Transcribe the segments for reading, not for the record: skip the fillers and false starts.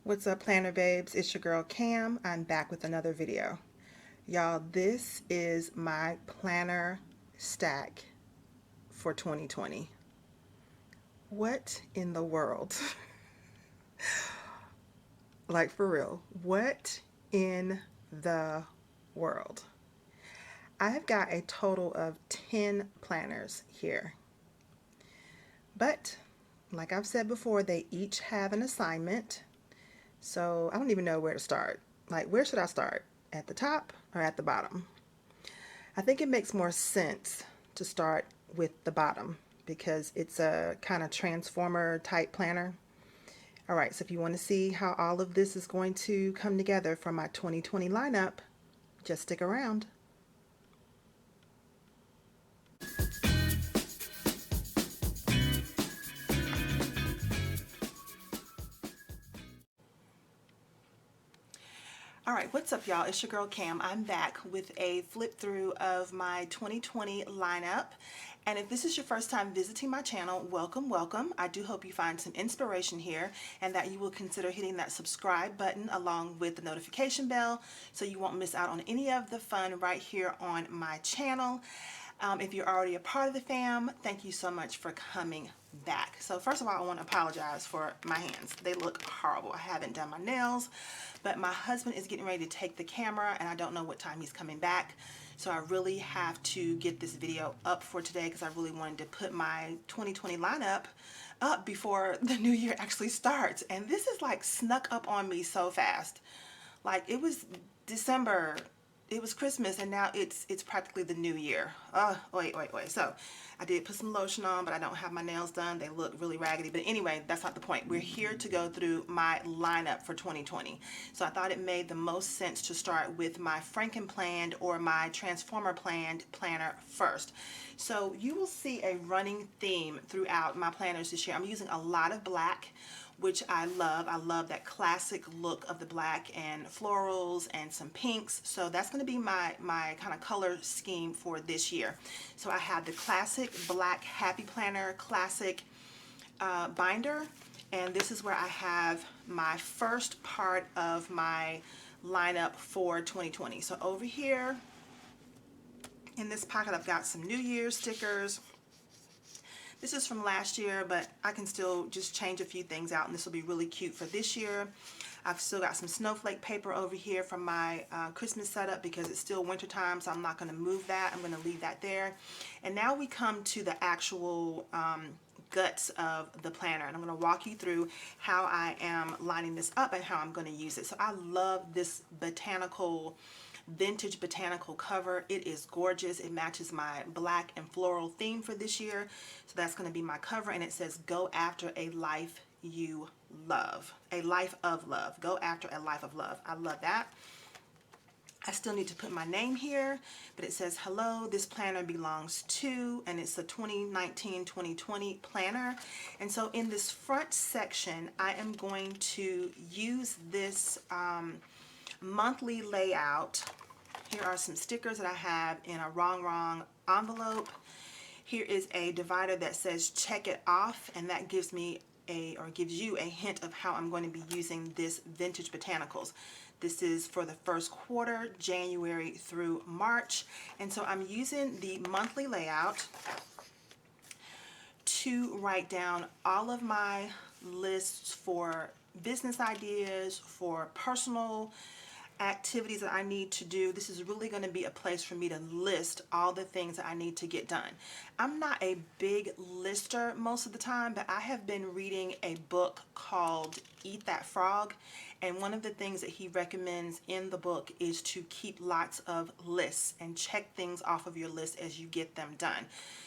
What's up, planner babes? It's your girl Cam. I'm back with another video. Y'all, this is my planner stack for 2020. What in the world? Like, for real, what in the world? I've got a total of 10 planners here. But like I've said before, they each have an assignment. So I don't even know where to start. Like, where should I start? At the top or at the bottom? I think it makes more sense to start with the bottom because it's a kind of transformer type planner. All right, so if you want to see how all of this is going to come together for my 2020 lineup, just stick around. All right, what's up, y'all? It's your girl Cam. I'm back with a flip through of my 2020 lineup. And if this is your first time visiting my channel, welcome, welcome. I do hope you find some inspiration here and that you will consider hitting that subscribe button along with the notification bell so you won't miss out on any of the fun right here on my channel. If you're already a part of the fam, thank you so much for coming back. So first of all, I want to apologize for my hands. They look horrible. I haven't done my nails, but my husband is getting ready to take the camera and I don't know what time he's coming back. So I really have to get this video up for today because I really wanted to put my 2020 lineup up before the new year actually starts. And this is like snuck up on me so fast. Like, it was December, it was Christmas, and now it's practically the new year. Wait. So I did put some lotion on, but I don't have my nails done. They look really raggedy. But anyway, that's not the point. We're here to go through my lineup for 2020. So I thought it made the most sense to start with my frankenplan or my transformer planned planner first. So you will see a running theme throughout my planners this year. I'm using a lot of black, which I love. I love that classic look of the black and florals and some pinks. So that's going to be my kind of color scheme for this year. So I have the classic black Happy Planner classic binder, and this is where I have my first part of my lineup for 2020. So over here in this pocket, I've got some New Year's stickers. This is from last year, but I can still just change a few things out, and this will be really cute for this year. I've still got some snowflake paper over here from my Christmas setup because it's still winter time, so I'm not going to move that. I'm going to leave that there. And now we come to the actual guts of the planner, and I'm going to walk you through how I am lining this up and how I'm going to use it. So I love this vintage botanical cover. It is gorgeous. It matches my black and floral theme for this year. So that's going to be my cover, and it says go after a life you love. A life of love. Go after a life of love. I love that. I still need to put my name here, but it says hello, this planner belongs to, and it's a 2019-2020 planner. And so in this front section, I am going to use this monthly layout. Here are some stickers that I have in a wrong envelope. Here is a divider that says check it off, and that gives me gives you a hint of how I'm going to be using this vintage botanicals. This is for the first quarter, January through March, and so I'm using the monthly layout to write down all of my lists for business ideas, for personal activities that I need to do. This is really going to be a place for me to list all the things that I need to get done. I'm not a big lister most of the time, but I have been reading a book called Eat That Frog, and one of the things that he recommends in the book is to keep lots of lists and check things off of your list as you get them done.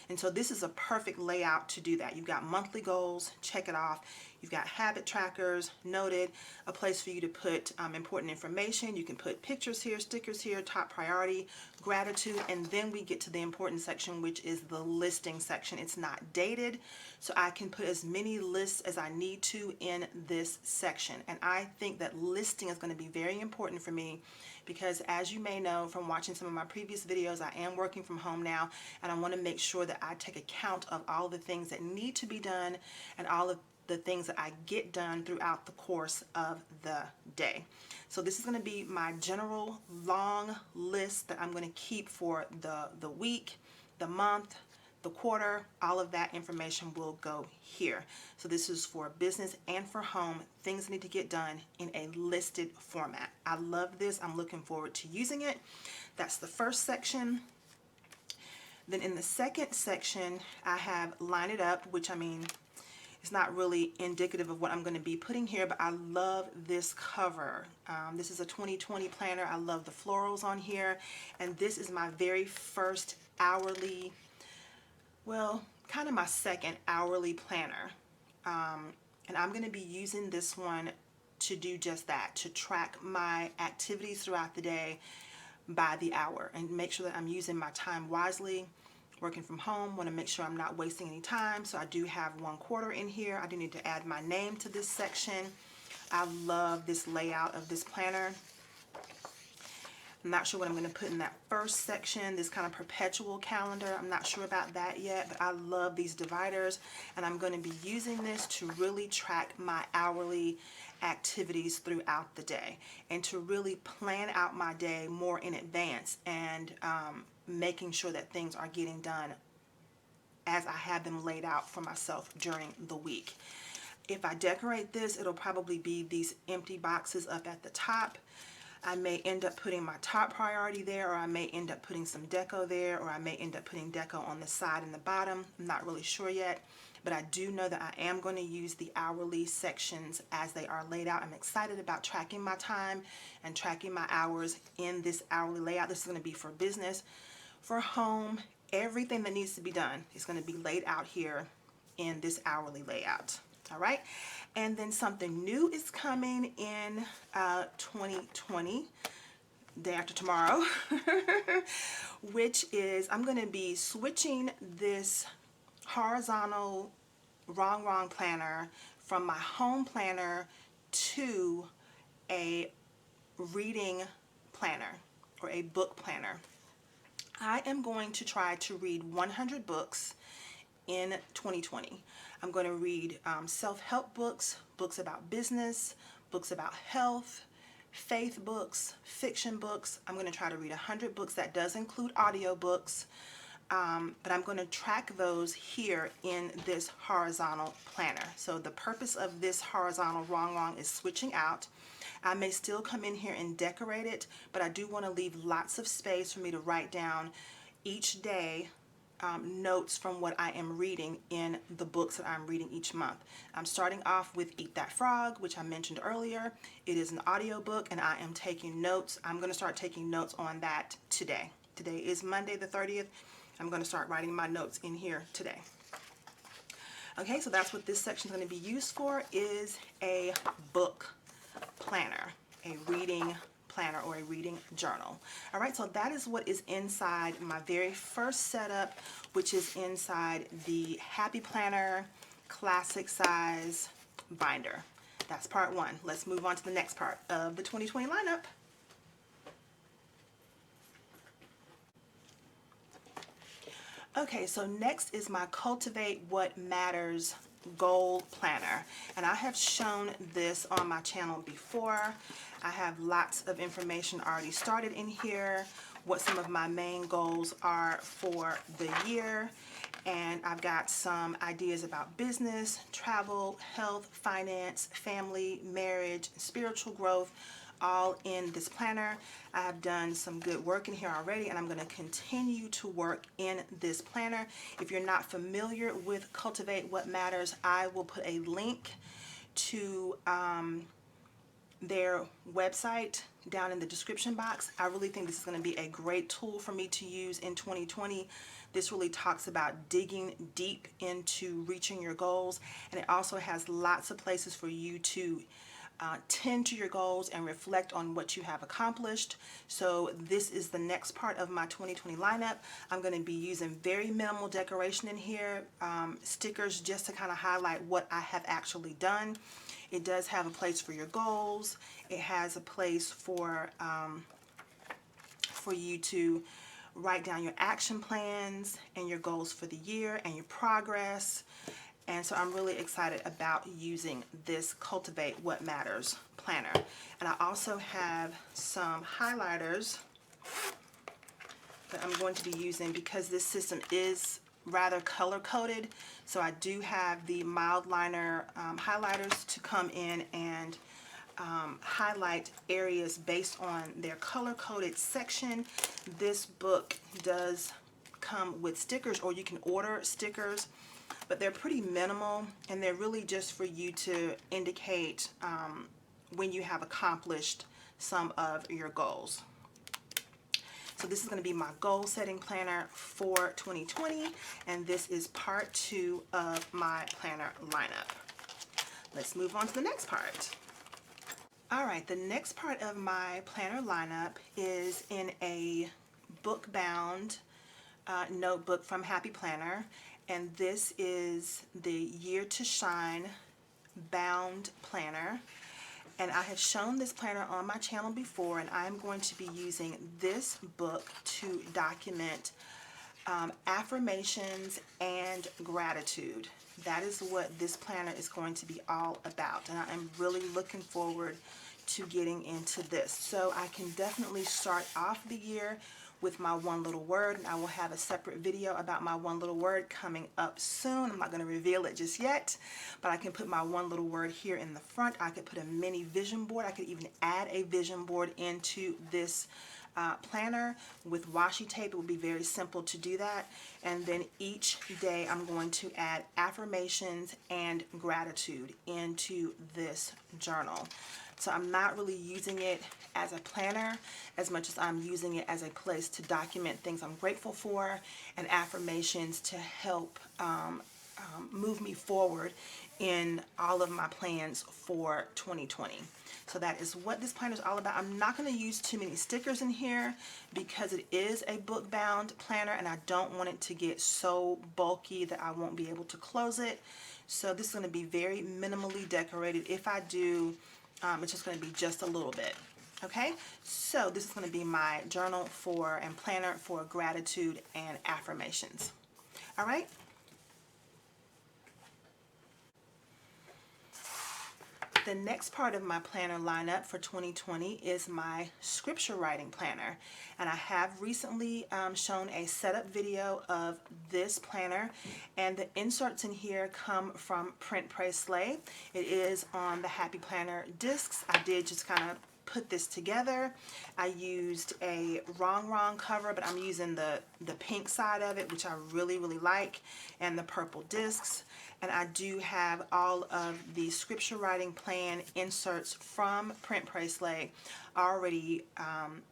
And so this is a perfect layout to do that. You've got monthly goals, check it off. You've got habit trackers, noted, a place for you to put important information. You can put pictures here, stickers here, top priority, gratitude, and then we get to the important section, which is the listing section. It's not dated, so I can put as many lists as I need to in this section. And I think that listing is going to be very important for me because, as you may know from watching some of my previous videos, I am working from home now, and I want to make sure that I take account of all the things that need to be done and all of the things that I get done throughout the course of the day. So this is going to be my general long list that I'm going to keep for the week, the month, the quarter. All of that information will go here. So this is for business and for home, things that need to get done in a listed format. I love this. I'm looking forward to using it. That's the first section. Then in the second section, I have Line It Up, which, I mean, it's not really indicative of what I'm going to be putting here, but I love this cover. This is a 2020 planner. I love the florals on here. And this is my very first hourly, well, kind of my second hourly planner. And I'm going to be using this one to do just that, to track my activities throughout the day by the hour and make sure that I'm using my time wisely. Working from home, want to make sure I'm not wasting any time. So I do have 1/4 in here. I do need to add my name to this section. I love this layout of this planner. I'm not sure what I'm going to put in that first section, this kind of perpetual calendar. I'm not sure about that yet, but I love these dividers, and I'm going to be using this to really track my hourly activities throughout the day and to really plan out my day more in advance and making sure that things are getting done as I have them laid out for myself during the week. If I decorate this, it'll probably be these empty boxes up at the top. I may end up putting my top priority there, or I may end up putting some deco there, or I may end up putting deco on the side and the bottom. I'm not really sure yet, but I do know that I am going to use the hourly sections as they are laid out. I'm excited about tracking my time and tracking my hours in this hourly layout. This is going to be for business, for home, everything that needs to be done is going to be laid out here in this hourly layout. All right, and then something new is coming in 2020, day after tomorrow, which is I'm going to be switching this horizontal wrong planner from my home planner to a reading planner or a book planner. I am going to try to read 100 books in 2020. I'm going to read self-help books, books about business, books about health, faith books, fiction books. I'm going to try to read 100 books. That does include audiobooks, but I'm going to track those here in this horizontal planner. So the purpose of this horizontal wrong is switching out. I may still come in here and decorate it, but I do want to leave lots of space for me to write down each day notes from what I am reading in the books that I'm reading each month. I'm starting off with Eat That Frog, which I mentioned earlier. It is an audiobook and I am taking notes. I'm going to start taking notes on that today. Today is Monday the 30th. I'm going to start writing my notes in here today. Okay, so that's what this section is going to be used for, is a book planner, a reading planner or a reading journal. All right, so that is what is inside my very first setup, which is inside the Happy Planner classic size binder. That's part one. Let's move on to the next part of the 2020 lineup. Okay, so next is my Cultivate What Matters goal planner, and I have shown this on my channel before. I have lots of information already started in here, what some of my main goals are for the year, and I've got some ideas about business, travel, health, finance, family, marriage, spiritual growth, all in this planner. I have done some good work in here already, and I'm going to continue to work in this planner. If you're not familiar with Cultivate What Matters, I will put a link to their website down in the description box. I really think this is going to be a great tool for me to use in 2020. This really talks about digging deep into reaching your goals, and it also has lots of places for you to tend to your goals and reflect on what you have accomplished. So this is the next part of my 2020 lineup. I'm going to be using very minimal decoration in here, stickers just to kind of highlight what I have actually done. It does have a place for your goals. It has a place for you to write down your action plans and your goals for the year and your progress. And so I'm really excited about using this Cultivate What Matters planner. And I also have some highlighters that I'm going to be using because this system is rather color coded. So I do have the mild liner highlighters to come in and highlight areas based on their color coded section. This book does come with stickers, or you can order stickers, but they're pretty minimal and they're really just for you to indicate when you have accomplished some of your goals. So this is going to be my goal setting planner for 2020, and this is part 2 of my planner lineup. Let's move on to the next part. All right, the next part of my planner lineup is in a book-bound notebook from Happy Planner, and this is the Year to Shine bound planner. And I have shown this planner on my channel before, and I'm going to be using this book to document affirmations and gratitude. That is what this planner is going to be all about, and I am really looking forward to getting into this. So I can definitely start off the year with my one little word, and I will have a separate video about my one little word coming up soon. I'm not going to reveal it just yet, but I can put my one little word here in the front. I could put a mini vision board. I could even add a vision board into this planner with washi tape. It would be very simple to do that. And then each day I'm going to add affirmations and gratitude into this journal. So I'm not really using it as a planner as much as I'm using it as a place to document things I'm grateful for and affirmations to help move me forward in all of my plans for 2020. So that is what this planner is all about. I'm not going to use too many stickers in here because it is a book bound planner and I don't want it to get so bulky that I won't be able to close it. So this is going to be very minimally decorated. If I do, it's just going to be just a little bit. Okay, so this is going to be my journal for and planner for gratitude and affirmations. All right. The next part of my planner lineup for 2020 is my scripture writing planner, and I have recently shown a setup video of this planner, and the inserts in here come from Print Pray Slay. It is on the Happy Planner discs. I did just kind of put this together. I used a wrong cover, but I'm using the pink side of it, which I really like, and the purple discs. And I do have all of the scripture writing plan inserts from Print Pray Slay already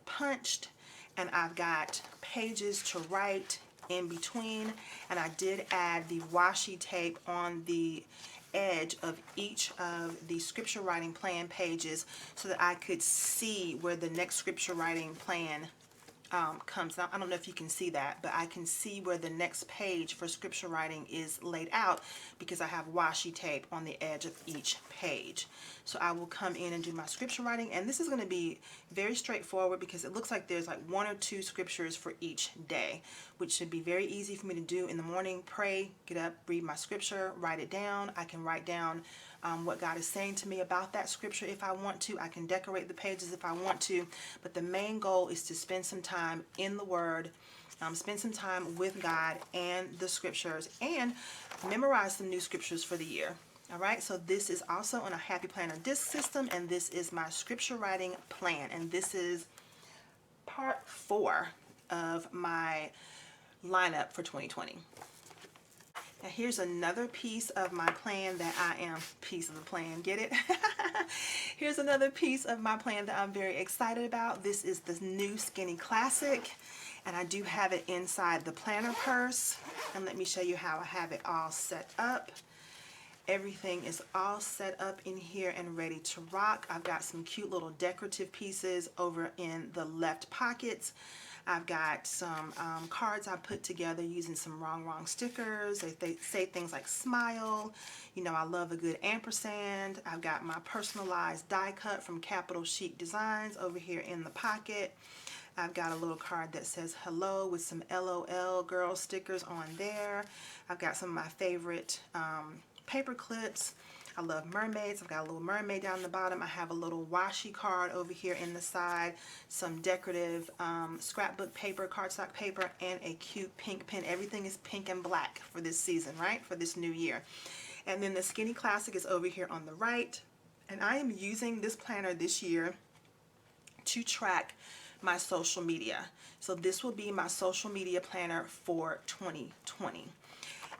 punched, and I've got pages to write in between, and I did add the washi tape on the edge of each of the scripture writing plan pages so that I could see where the next scripture writing plan comes. Now, I don't know if you can see that, but I can see where the next page for scripture writing is laid out because I have washi tape on the edge of each page. So I will come in and do my scripture writing, and this is going to be very straightforward because it looks like there's like 1 or 2 scriptures for each day, which should be very easy for me to do in the morning. Pray, get up, read my scripture, write it down. I can write down what God is saying to me about that scripture if I want to. I can decorate the pages if I want to, but the main goal is to spend some time in the Word, spend some time with God and the scriptures, and memorize some new scriptures for the year. All right, so this is also on a Happy Planner disc system, and this is my scripture writing plan, and this is part 4 of my lineup for 2020. Now here's another piece of my plan that I am, piece of the plan, get it? Here's another piece of my plan that I'm very excited about. This is the new Skinny Classic, and I do have it inside the planner purse. And let me show you how I have it all set up. Everything is all set up in here and ready to rock. I've got some cute little decorative pieces over in the left pockets. I've got some cards I put together using some wrong stickers. They say things like smile. You know, I love a good ampersand. I've got my personalized die cut from Capital Chic Designs over here in the pocket. I've got a little card that says hello with some LOL girl stickers on there. I've got some of my favorite paper clips. I love mermaids. I've got a little mermaid down the bottom. I have a little washi card over here in the side, some decorative scrapbook paper, cardstock paper, and a cute pink pen. Everything is pink and black for this season, right? For this new year. And then the Skinny Classic is over here on the right. And I am using this planner this year to track my social media. So this will be my social media planner for 2020.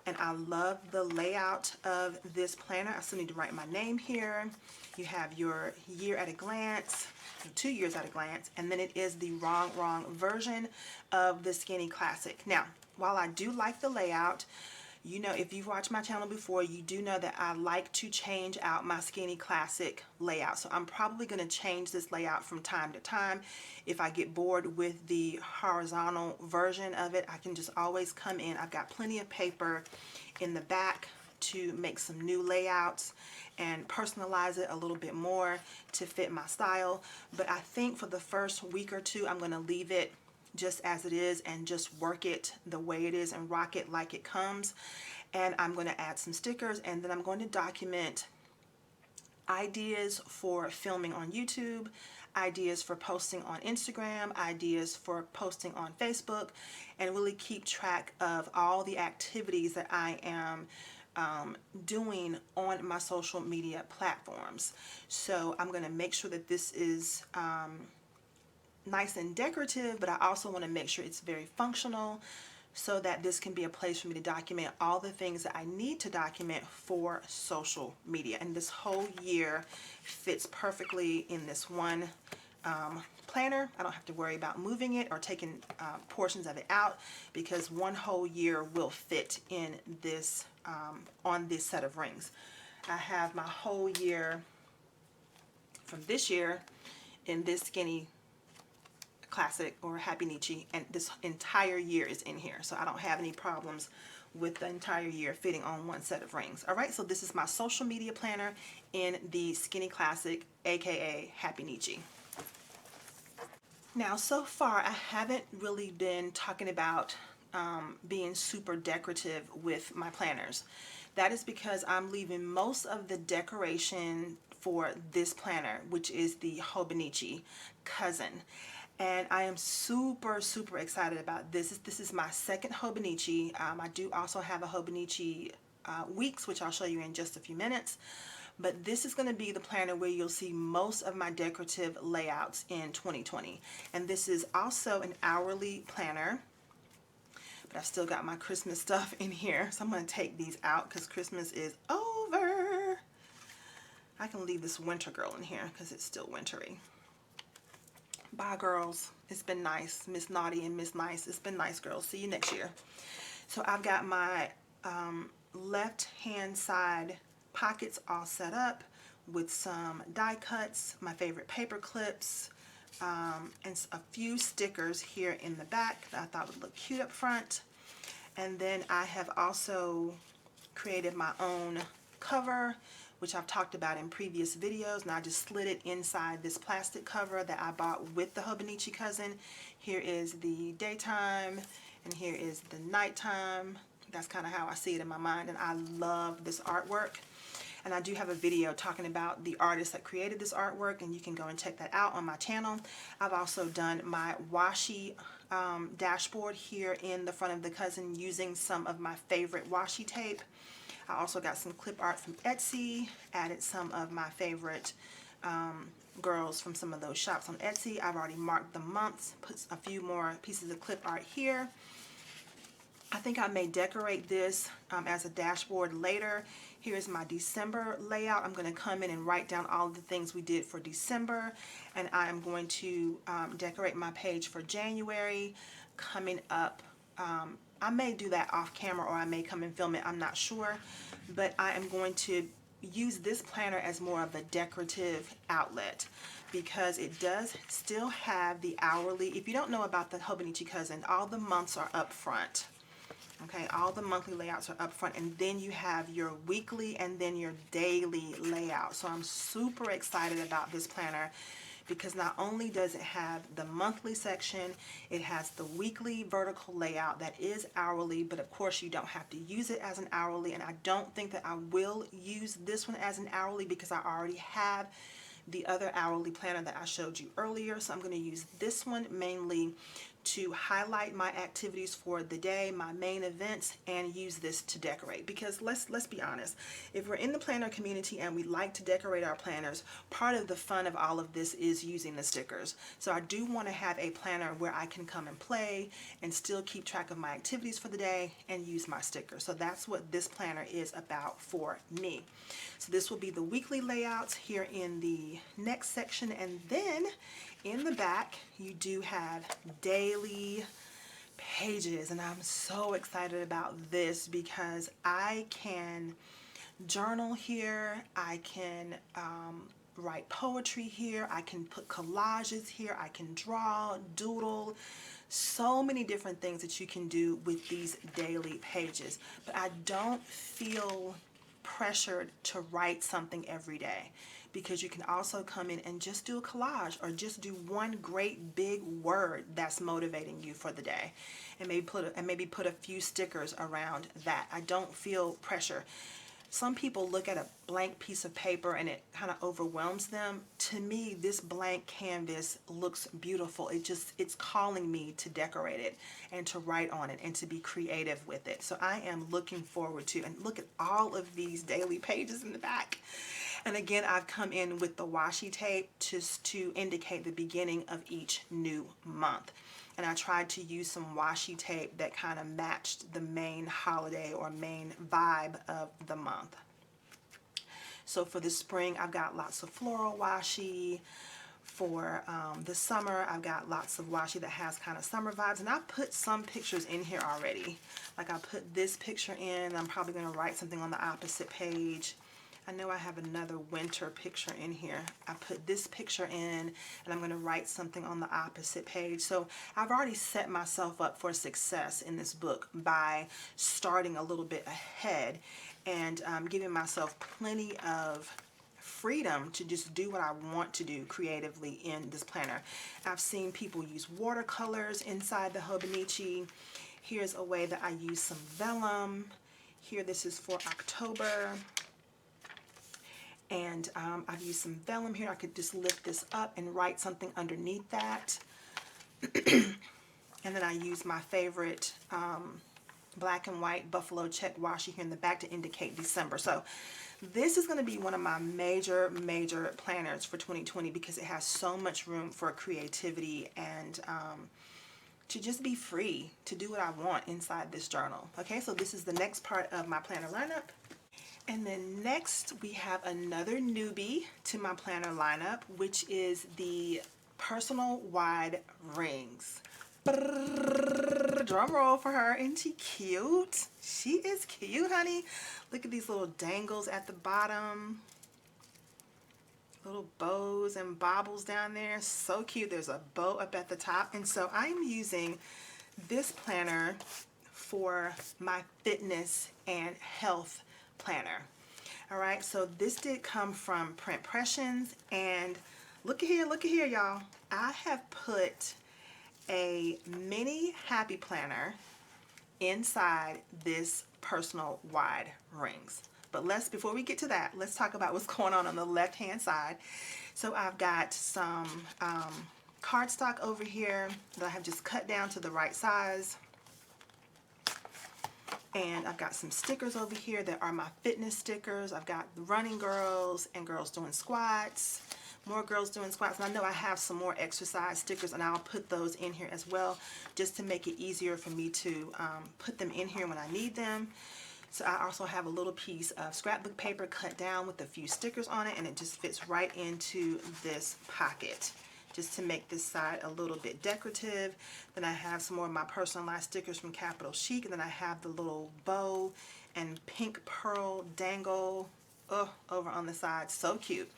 And I love the layout of this planner. I still need to write my name here. You have your year at a glance, 2 years at a glance, and then it is the wrong version of the Skinny Classic. Now, while I do like the layout, you know, if you've watched my channel before, you do know that I like to change out my Skinny Classic layout. So I'm probably going to change this layout from time to time. If I get bored with the horizontal version of it, I can just always come in. I've got plenty of paper in the back to make some new layouts and personalize it a little bit more to fit my style. But I think for the first week or two, I'm going to leave it just as it is and just work it the way it is and rock it like it comes. And I'm going to add some stickers, and then I'm going to document ideas for filming on YouTube, ideas for posting on Instagram, ideas for posting on Facebook, and really keep track of all the activities that I am doing on my social media platforms. So I'm going to make sure that this is nice and decorative, but I also want to make sure it's very functional so that this can be a place for me to document all the things that I need to document for social media. And this whole year fits perfectly in this one planner. I don't have to worry about moving it or taking portions of it out, because one whole year will fit in this on this set of rings. I have my whole year from this year in this Skinny Classic or Hobonichi, and this entire year is in here, so I don't have any problems with the entire year fitting on one set of rings. All right, so this is my social media planner in the Skinny Classic, aka Hobonichi. Now, so far I haven't really been talking about being super decorative with my planners. That is because I'm leaving most of the decoration for this planner, which is the Hobonichi cousin. And I am super excited about this. This is my second Hobonichi. I do also have a Hobonichi Weeks, which I'll show you in just a few minutes. But this is going to be the planner where you'll see most of my decorative layouts in 2020. And this is also an hourly planner. But I've still got my Christmas stuff in here. So I'm going to take these out because Christmas is over. I can leave this winter girl in here because it's still wintry. Bye, girls. It's been nice. Miss Naughty and Miss Nice. It's been nice, girls. See you next year. So I've got my left-hand side pockets all set up with some die cuts, my favorite paper clips, and a few stickers here in the back that I thought would look cute up front. And then I have also created my own cover, which I've talked about in previous videos, and I just slid it inside this plastic cover that I bought with the Hobonichi cousin. Here is the daytime, and here is the nighttime. That's kind of how I see it in my mind, and I love this artwork. And I do have a video talking about the artist that created this artwork, and you can go and check that out on my channel. I've also done my washi dashboard here in the front of the cousin using some of my favorite washi tape. I also got some clip art from Etsy, added some of my favorite girls from some of those shops on Etsy. I've already marked the months, put a few more pieces of clip art here. I think I may decorate this as a dashboard later. Here's my December layout. I'm going to come in and write down all the things we did for December, and I am going to decorate my page for January coming up. I may do that off camera, or I may come and film it, I'm not sure, but I am going to use this planner as more of a decorative outlet because it does still have the hourly. If you don't know about the Hobonichi cousin, all the months are up front. Okay, all the monthly layouts are up front, and then you have your weekly and then your daily layout. So I'm super excited about this planner because not only does it have the monthly section, it has the weekly vertical layout that is hourly, but of course you don't have to use it as an hourly, and I don't think that I will use this one as an hourly because I already have the other hourly planner that I showed you earlier. So I'm going to use this one mainly to highlight my activities for the day, my main events, and use this to decorate. Because let's be honest, if we're in the planner community and we like to decorate our planners, part of the fun of all of this is using the stickers. So I do want to have a planner where I can come and play and still keep track of my activities for the day and use my stickers. So that's what this planner is about for me. So this will be the weekly layouts here in the next section, and then in the back you do have daily pages, and I'm so excited about this because I can journal here, I can write poetry here, I can put collages here, I can draw, doodle, so many different things that you can do with these daily pages. But I don't feel pressured to write something every day, because you can also come in and just do a collage or just do one great big word that's motivating you for the day, and maybe put a few stickers around that. I don't feel pressure. Some people look at a blank piece of paper and it kind of overwhelms them. To me, this blank canvas looks beautiful. It's calling me to decorate it and to write on it and to be creative with it. So I am looking forward to, and look at all of these daily pages in the back. And again, I've come in with the washi tape just to indicate the beginning of each new month. And I tried to use some washi tape that kind of matched the main holiday or main vibe of the month. So for the spring, I've got lots of floral washi. For the summer, I've got lots of washi that has kind of summer vibes. And I put some pictures in here already. Like I put this picture in. I'm probably going to write something on the opposite page. I know I have another winter picture in here. I put this picture in, and I'm going to write something on the opposite page. So I've already set myself up for success in this book by starting a little bit ahead and giving myself plenty of freedom to just do what I want to do creatively in this planner. I've seen people use watercolors inside the Hobonichi. Here's a way that I use some vellum. Here, this is for October. And I've used some vellum here. I could just lift this up and write something underneath that. And then I use my favorite black and white buffalo check washi here in the back to indicate December. So this is going to be one of my major planners for 2020 because it has so much room for creativity and to just be free to do what I want inside this journal. Okay, so this is the next part of my planner lineup. And then next we have another newbie to my planner lineup, which is the personal wide rings. Drum roll for her. Isn't she cute? She is cute, honey. Look at these little dangles at the bottom. Little bows and baubles down there. So cute. There's a bow up at the top. And so I'm using this planner for my fitness and health planner. All right, so this did come from Pression, and look at here, y'all. I have put a mini happy planner inside this personal wide rings. But before we get to that, let's talk about what's going on the left hand side. So I've got some cardstock over here that I have just cut down to the right size. And I've got some stickers over here that are my fitness stickers. I've got running girls and girls doing squats, more girls doing squats. And I know I have some more exercise stickers, and I'll put those in here as well, just to make it easier for me to put them in here when I need them. So I also have a little piece of scrapbook paper cut down with a few stickers on it, and it just fits right into this pocket, just to make this side a little bit decorative. Then I have some more of my personalized stickers from Capital Chic, and then I have the little bow and pink pearl dangle over on the side. So cute.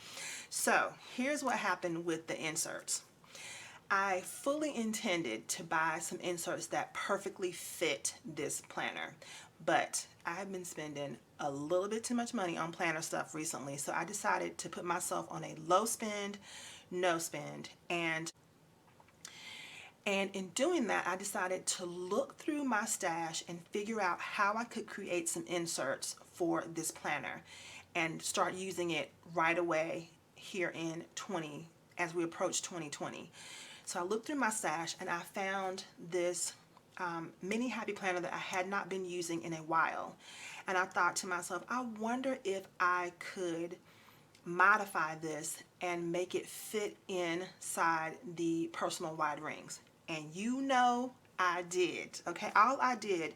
So here's what happened with the inserts. I fully intended to buy some inserts that perfectly fit this planner, but I've been spending a little bit too much money on planner stuff recently, so I decided to put myself on a low spend, no spend. And in doing that, I decided to look through my stash and figure out how I could create some inserts for this planner and start using it right away here in as we approach 2020. So I looked through my stash and I found this mini happy planner that I had not been using in a while. And I thought to myself, I wonder if I could modify this and make it fit inside the personal wide rings. And you know I did. Okay, all I did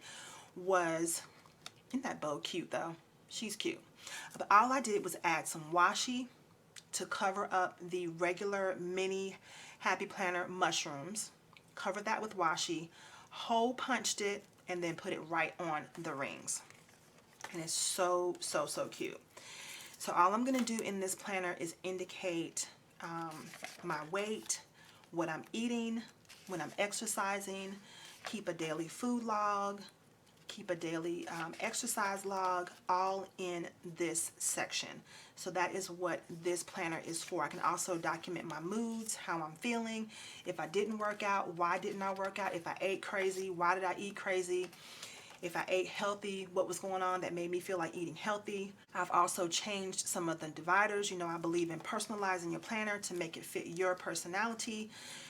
was, isn't that bow cute though? She's cute. But all I did was add some washi to cover up the regular mini happy planner mushrooms. Cover that with washi, hole punched it, and then put it right on the rings. And it's so cute. So all I'm going to do in this planner is indicate my weight, what I'm eating, when I'm exercising, keep a daily food log, keep a daily exercise log, all in this section. So that is what this planner is for. I can also document my moods, how I'm feeling, if I didn't work out, why didn't I work out, if I ate crazy, why did I eat crazy, if I ate healthy, what was going on that made me feel like eating healthy. I've also changed some of the dividers. You know, I believe in personalizing your planner to make it fit your personality.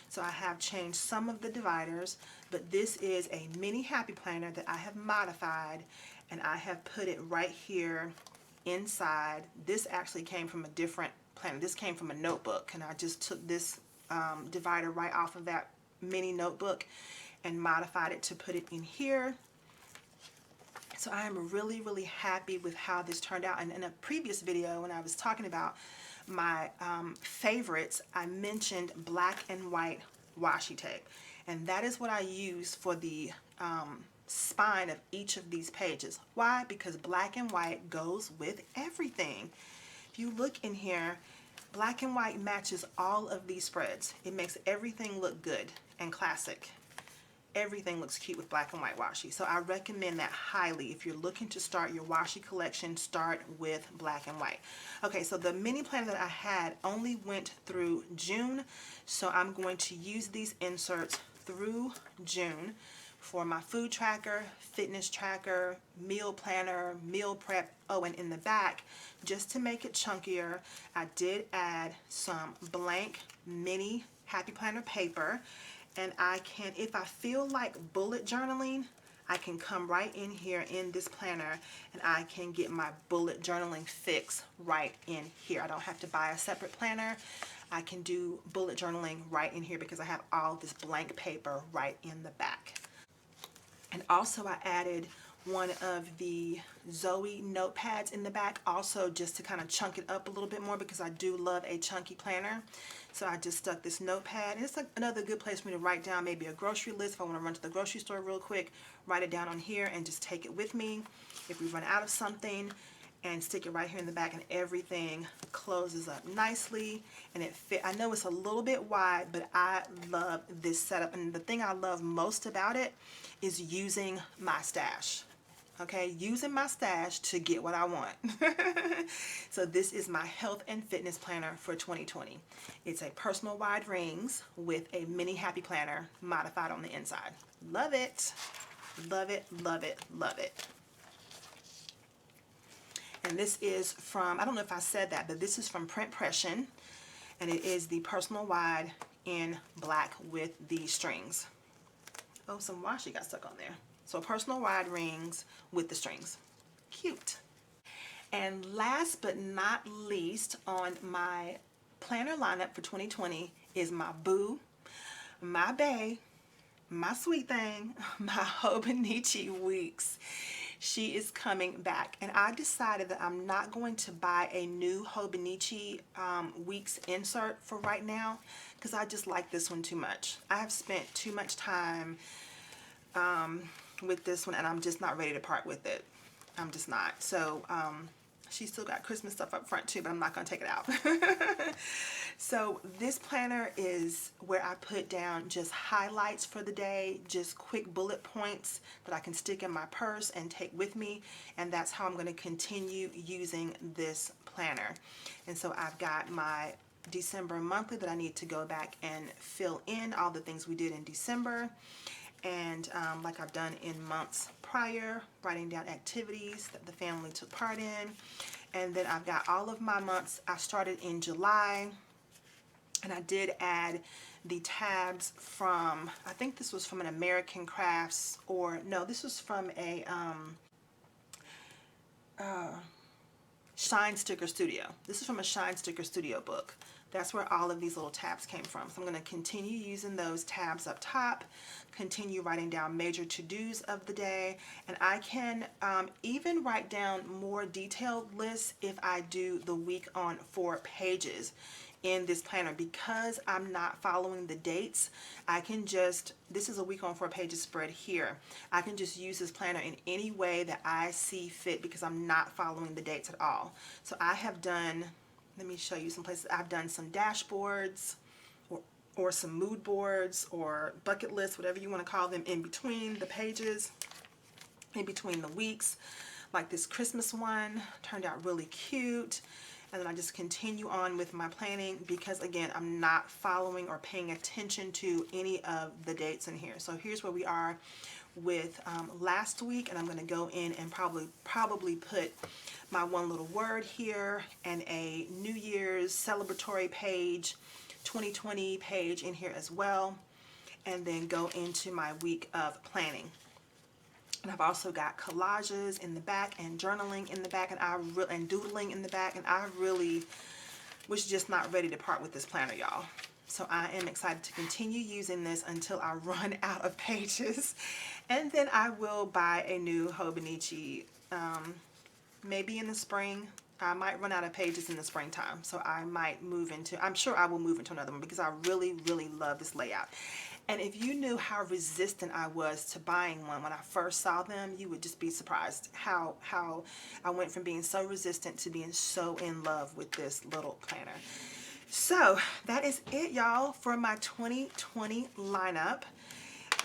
So I have changed some of the dividers, but this is a mini happy planner that I have modified, and I have put it right here inside. This actually came from a different planner. This came from a notebook, and I just took this divider right off of that mini notebook and modified it to put it in here. So I am really happy with how this turned out. And in a previous video, when I was talking about my favorites, I mentioned black and white washi tape. And that is what I use for the spine of each of these pages. Why? Because black and white goes with everything. If you look in here, black and white matches all of these spreads. It makes everything look good and classic. Everything looks cute with black and white washi. So I recommend that highly. If you're looking to start your washi collection, start with black and white. Okay, so the mini planner that I had only went through June. So I'm going to use these inserts through June for my food tracker, fitness tracker, meal planner, meal prep. Oh, and in the back, just to make it chunkier, I did add some blank mini happy planner paper. And I can, if I feel like bullet journaling, I can come right in here in this planner and I can get my bullet journaling fix right in here. I don't have to buy a separate planner. I can do bullet journaling right in here because I have all this blank paper right in the back. And also I added one of the Zoe notepads in the back, also just to kind of chunk it up a little bit more because I do love a chunky planner. So I just stuck this notepad, and it's like another good place for me to write down maybe a grocery list if I want to run to the grocery store real quick. Write it down on here and just take it with me if we run out of something, and stick it right here in the back, and everything closes up nicely and it fit. I know it's a little bit wide, but I love this setup, and the thing I love most about it is using my stash. Okay, using my stash to get what I want. So this is my health and fitness planner for 2020. It's a personal wide rings with a mini happy planner modified on the inside. Love it. Love it, love it, love it. And this is from, I don't know if I said that, but this is from Pression, and it is the personal wide in black with the strings. Oh, some washi got stuck on there. So personal wide rings with the strings. Cute. And last but not least on my planner lineup for 2020 is my boo, my bae, my sweet thing, my Hobonichi Weeks. She is coming back, and I decided that I'm not going to buy a new Hobonichi Weeks insert for right now because I just like this one too much. I have spent too much time with this one, and I'm just not ready to part with it. I'm just not. So she's still got Christmas stuff up front too, but I'm not going to take it out. So this planner is where I put down just highlights for the day, just quick bullet points that I can stick in my purse and take with me, and that's how I'm going to continue using this planner. And so I've got my December monthly that I need to go back and fill in all the things we did in December. And like I've done in months prior, writing down activities that the family took part in. And then I've got all of my months. I started in July, and I did add the tabs from, I think this was from an American Crafts, or no, this was from a Shine Sticker Studio. This is from a Shine Sticker Studio book. That's where all of these little tabs came from. So I'm going to continue using those tabs up top, continue writing down major to-dos of the day, and I can even write down more detailed lists if I do the week on 4 pages in this planner. Because I'm not following the dates, I can just, this is a week on 4 pages spread here. I can just use this planner in any way that I see fit because I'm not following the dates at all. So I have done, let me show you some places. I've done some dashboards or some mood boards or bucket lists, whatever you want to call them, in between the pages, in between the weeks. Like this Christmas one turned out really cute. And then I just continue on with my planning because, again, I'm not following or paying attention to any of the dates in here. So here's where we are with last week, and I'm going to go in and probably put my one little word here and a New Year's celebratory page, 2020 page in here as well, and then go into my week of planning. And I've also got collages in the back and journaling in the back, and doodling in the back, and I really was just not ready to part with this planner, y'all. So I am excited to continue using this until I run out of pages, and then I will buy a new Hobonichi maybe in the spring. I might run out of pages in the springtime, so I might move into, I'm sure I will move into another one because I really, really love this layout. And if you knew how resistant I was to buying one when I first saw them, you would just be surprised how I went from being so resistant to being so in love with this little planner. So that is it, y'all, for my 2020 lineup.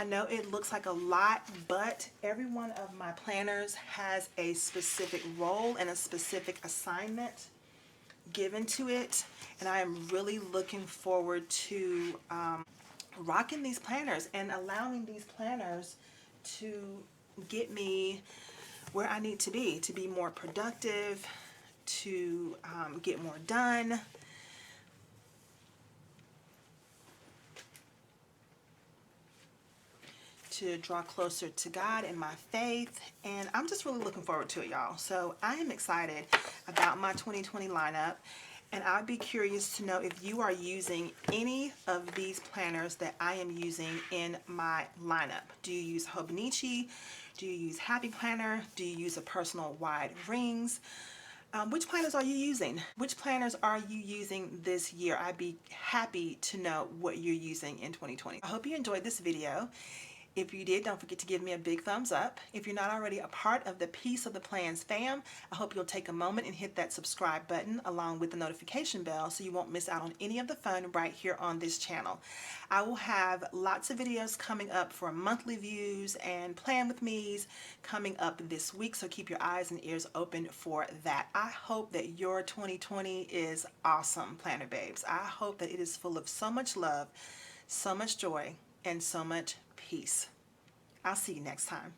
I know it looks like a lot, but every one of my planners has a specific role and a specific assignment given to it, and I am really looking forward to rocking these planners and allowing these planners to get me where I need to be more productive, to get more done, to draw closer to God and my faith, and I'm just really looking forward to it, y'all. So I am excited about my 2020 lineup, and I'd be curious to know if you are using any of these planners that I am using in my lineup. Do you use Hobonichi? Do you use Happy Planner? Do you use a personal wide rings? Which planners are you using? Which planners are you using this year? I'd be happy to know what you're using in 2020. I hope you enjoyed this video. If you did, don't forget to give me a big thumbs up. If you're not already a part of the Piece of the Plans fam, I hope you'll take a moment and hit that subscribe button along with the notification bell so you won't miss out on any of the fun right here on this channel. I will have lots of videos coming up for monthly views and plan with me's coming up this week, so keep your eyes and ears open for that. I hope that your 2020 is awesome, Planner Babes. I hope that it is full of so much love, so much joy, and so much peace. I'll see you next time.